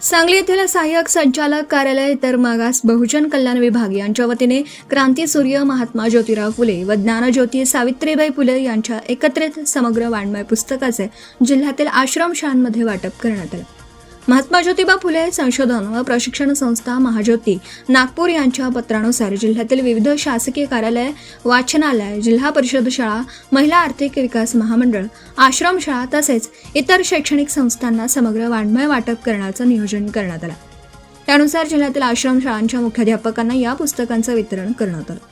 सांगली येथील सहाय्यक संचालक कार्यालय इतर मागास बहुजन कल्याण विभाग यांच्या वतीने क्रांतीसूर्य महात्मा ज्योतिराव फुले व ज्ञानज्योती सावित्रीबाई फुले यांच्या एकत्रित समग्र वाङ्मय पुस्तकाचे जिल्ह्यातील आश्रमशाळांमध्ये वाटप करण्यात आले। महात्मा ज्योतिबा फुले संशोधन व प्रशिक्षण संस्था महाज्योती नागपूर यांच्या पत्रानुसार जिल्ह्यातील विविध शासकीय कार्यालय, वाचनालय, जिल्हा परिषद शाळा, महिला आर्थिक विकास महामंडळ, आश्रमशाळा तसेच इतर शैक्षणिक संस्थांना समग्र वाङ्मय वाटप करण्याचं नियोजन करण्यात आलं। त्यानुसार जिल्ह्यातील आश्रमशाळांच्या मुख्याध्यापकांना या पुस्तकांचं वितरण करण्यात आलं।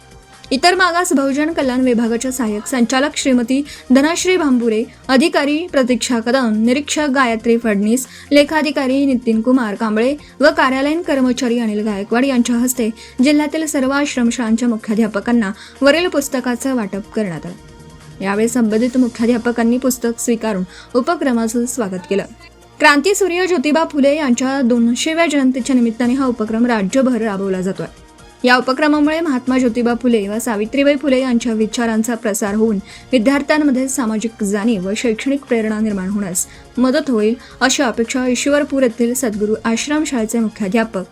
इतर मागास बहुजन कल्याण विभागाच्या सहाय्यक संचालक श्रीमती धनश्री भांबुरे, अधिकारी प्रतीक्षा कदम, निरीक्षक गायत्री फडणीस, लेखाधिकारी नितीन कुमार कांबळे व कार्यालयीन कर्मचारी अनिल गायकवाड यांच्या हस्ते जिल्ह्यातील सर्व आश्रमशाळांच्या मुख्याध्यापकांना वरील पुस्तकाचं वाटप करण्यात आलं। यावेळी संबंधित मुख्याध्यापकांनी पुस्तक स्वीकारून उपक्रमाचं स्वागत केलं। क्रांतीसूर्य ज्योतिबा फुले यांच्या 200व्या जयंतीच्या निमित्ताने हा उपक्रम राज्यभर राबवला जातोय। या उपक्रमामुळे महात्मा ज्योतिबा फुले व सावित्रीबाई फुले यांच्या विचारांचा प्रसार होऊन विद्यार्थ्यांमध्ये सामाजिक जाणीव व शैक्षणिक प्रेरणा निर्माण होण्यास मदत होईल अशी अपेक्षा ईश्वरपूर येथील सद्गुरू आश्रमशाळेचे मुख्याध्यापक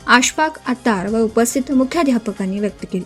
आशफाक अत्तार व उपस्थित मुख्याध्यापकांनी व्यक्त केली।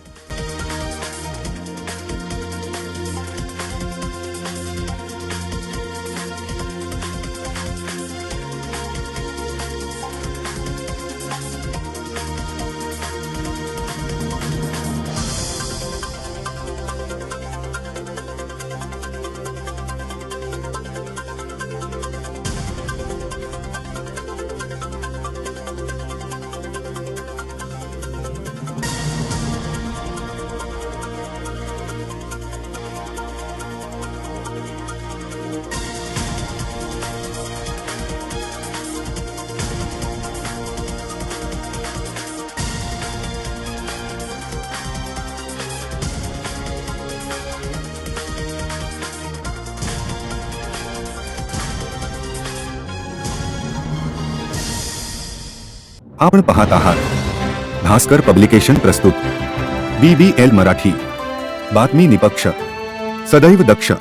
आपण पाहत आहात भास्कर पब्लिकेशन प्रस्तुत BBL मराठी, बातमी निपक्ष, सदैव दक्ष।